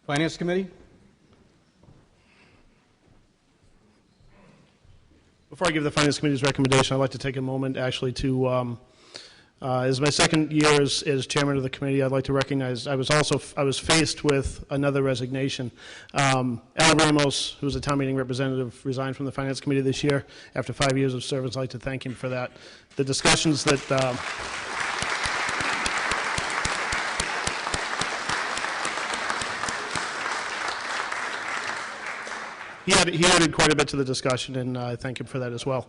Finance Committee? Before I give the Finance Committee's recommendation, I'd like to take a moment actually to, as my second year as chairman of the committee, I'd like to recognize I was faced with another resignation. Al Ramos, who was a town meeting representative, resigned from the Finance Committee this year after 5 years of service. I'd like to thank him for that. The discussions that He added quite a bit to the discussion, and I thank him for that as well.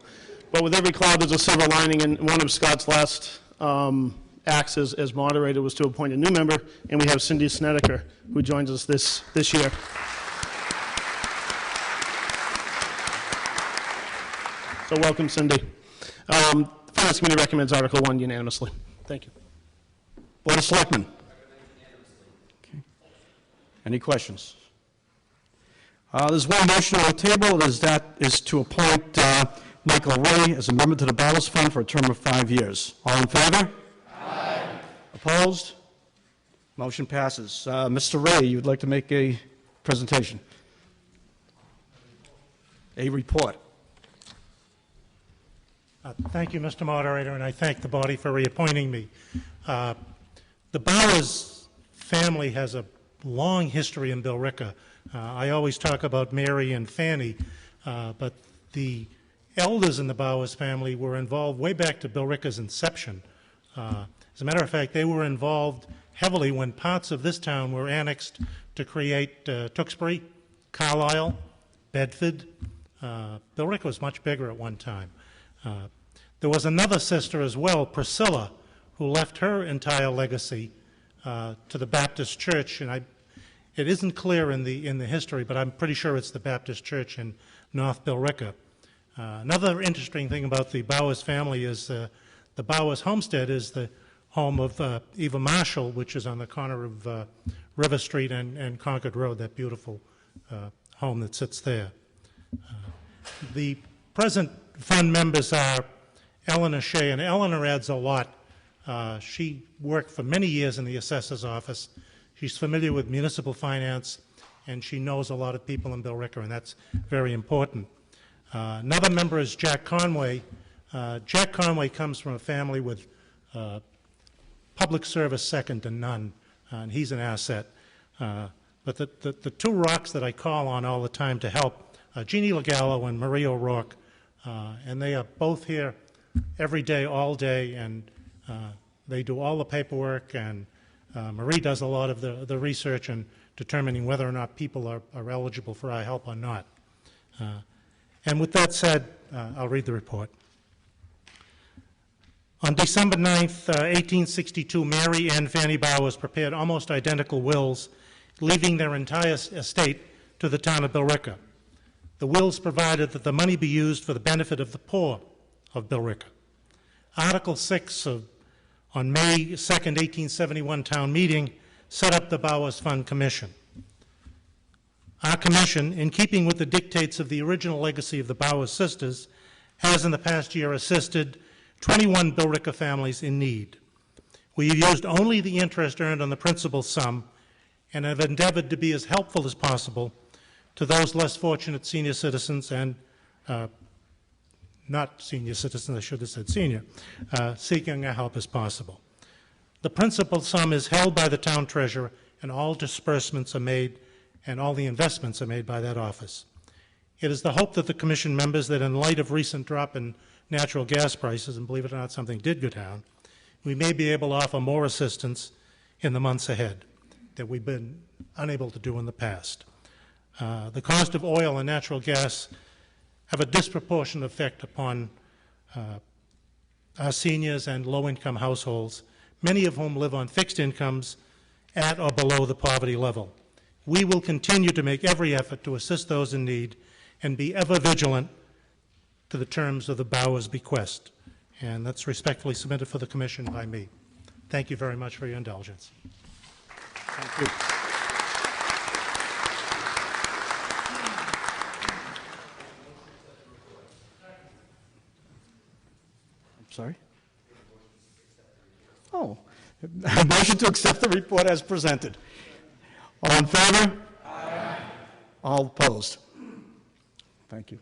But with every cloud, there's a silver lining, and one of Scott's last acts as moderator was to appoint a new member, and we have Cindy Snedeker, who joins us this year. So welcome, Cindy. The Finance Committee recommends Article 1 unanimously. Thank you. Board of Selectmen? Okay. Any questions? There's one motion on the table. That is to appoint Michael Ray as a member to the Bowers Fund for a term of 5 years. All in favor? Aye. Opposed? Motion passes. Mr. Ray, you'd like to make a presentation? A report. Thank you, Mr. Moderator, and I thank the body for reappointing me. The Bowers family has a long history in Billerica. I always talk about Mary and Fanny, but the elders in the Bowers family were involved way back to Billerica's inception. As a matter of fact, they were involved heavily when parts of this town were annexed to create Tewksbury, Carlisle, Bedford. Billerica was much bigger at one time. There was another sister as well, Priscilla, who left her entire legacy to the Baptist Church, and it isn't clear in the history, but I'm pretty sure it's the Baptist Church in North Billerica. Another interesting thing about the Bowers family is the Bowers homestead is the home of Eva Marshall, which is on the corner of River Street and Concord Road, that beautiful home that sits there. The present fund members are Eleanor Shea, and Eleanor adds a lot. She worked for many years in the assessor's office. She's familiar with municipal finance, and she knows a lot of people in Billerica, and that's very important. Another member is Jack Conway. Jack Conway comes from a family with public service second to none, and he's an asset. But the two rocks that I call on all the time to help, Jeannie Legallo and Marie O'Rourke, and they are both here every day, all day, and they do all the paperwork, and Marie does a lot of the research and determining whether or not people are eligible for our help or not. And with that said, I'll read the report. On December 9th, 1862, Mary and Fanny Bowers prepared almost identical wills, leaving their entire estate to the town of Billerica. The wills provided that the money be used for the benefit of the poor of Billerica. Article 6 on May 2nd, 1871 town meeting set up the Bowers Fund Commission. Our commission, in keeping with the dictates of the original legacy of the Bowers sisters, has in the past year assisted 21 Billerica families in need. We have used only the interest earned on the principal sum and have endeavored to be as helpful as possible to those less fortunate senior citizens and not senior citizens, I should have said senior, seeking our help as possible. The principal sum is held by the town treasurer, and all disbursements are made and all the investments are made by that office. It is the hope that the commission members that in light of recent drop in natural gas prices, and believe it or not, something did go down, we may be able to offer more assistance in the months ahead that we've been unable to do in the past. The cost of oil and natural gas have a disproportionate effect upon our seniors and low-income households, many of whom live on fixed incomes at or below the poverty level. We will continue to make every effort to assist those in need and be ever vigilant to the terms of the Bowers bequest. And that's respectfully submitted for the commission by me. Thank you very much for your indulgence. Thank you. Sorry? Oh, motion to accept the report as presented. All in favor? All opposed? Thank you.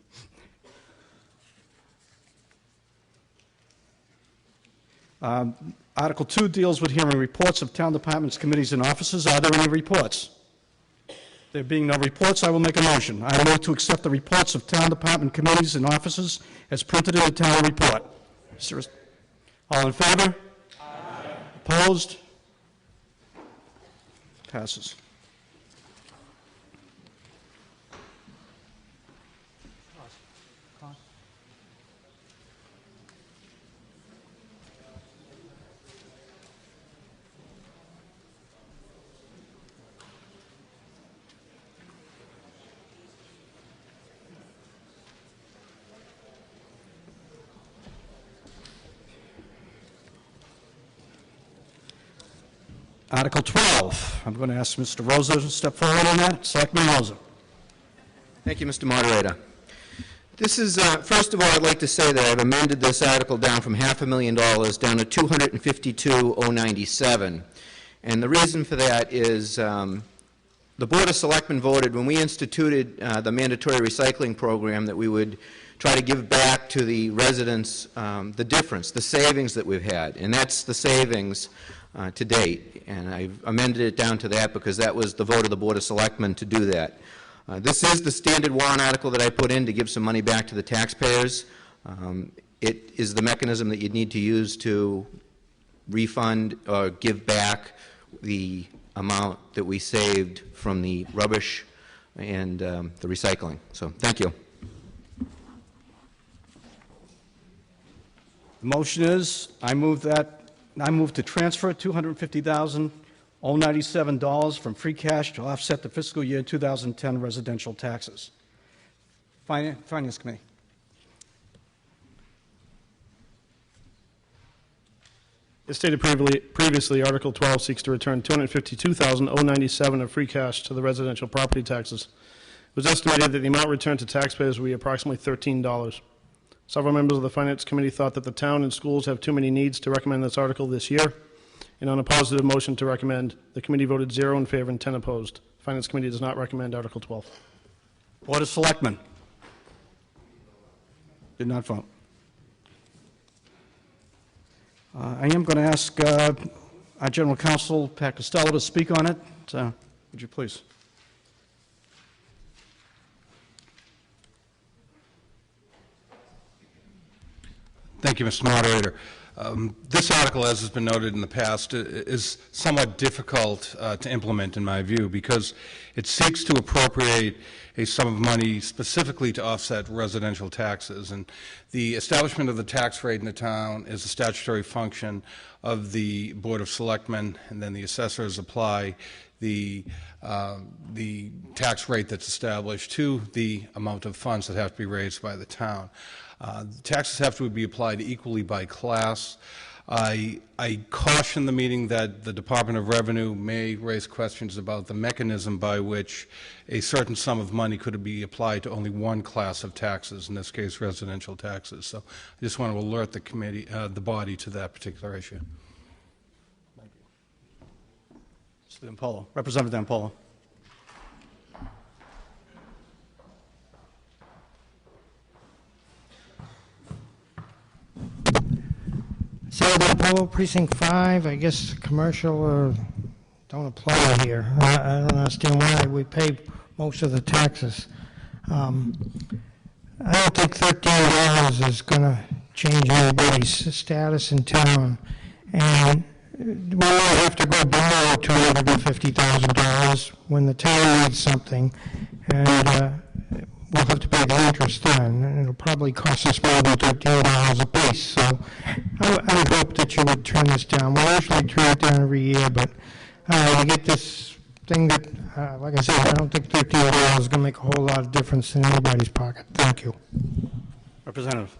Article 2 deals with hearing reports of town departments, committees, and offices. Are there any reports? There being no reports, I will make a motion. I move to accept the reports of town department, committees, and offices as printed in the town report. All in favor? Aye. Opposed? Passes. Article 12, I'm going to ask Mr. Rosa to step forward on that. Selectman Rosa. Thank you, Mr. Moderator. This is, first of all, I'd like to say that I've amended this article down from $500,000 down to $252,097. And the reason for that is the Board of Selectmen voted when we instituted the mandatory recycling program that we would try to give back to the residents the difference, the savings that we've had. And that's the savings to date, and I've amended it down to that because that was the vote of the Board of Selectmen to do that. This is the standard warrant article that I put in to give some money back to the taxpayers. It is the mechanism that you need to use to refund or give back the amount that we saved from the rubbish and the recycling. So, thank you. The motion is, I move to transfer $250,097 from free cash to offset the fiscal year 2010 residential taxes. Finance Committee. As stated previously, Article 12 seeks to return $252,097 of free cash to the residential property taxes. It was estimated that the amount returned to taxpayers would be approximately $13. Several members of the Finance Committee thought that the town and schools have too many needs to recommend this article this year. And on a positive motion to recommend, the committee voted 0 in favor and 10 opposed. The Finance Committee does not recommend Article 12. Board of Selectmen. Did not vote. I am going to ask our General Counsel, Pat Costello, to speak on it. Would you please? Thank you, Mr. Moderator. This article, as has been noted in the past, is somewhat difficult to implement in my view because it seeks to appropriate a sum of money specifically to offset residential taxes. And the establishment of the tax rate in the town is a statutory function of the Board of Selectmen, and then the assessors apply the tax rate that's established to the amount of funds that have to be raised by the town. Taxes have to be applied equally by class. I caution the meeting that the Department of Revenue may raise questions about the mechanism by which a certain sum of money could be applied to only one class of taxes, in this case residential taxes. So I just want to alert the committee, the body, to that particular issue. Thank you. Mr. D'Ampolo. Representative D'Ampolo. Polo Precinct 5, I guess commercial don't apply here. I don't understand why we pay most of the taxes. I don't think $13 is going to change anybody's status in town. And we might have to go below $250,000 when the town needs something. And we'll have to pay the interest then, and it'll probably cost us more than $13 a piece. So I would hope that you would turn this down. We usually turn it down every year, but you get this thing that, like I said, I don't think $13 is going to make a whole lot of difference in anybody's pocket. Thank you. Representative.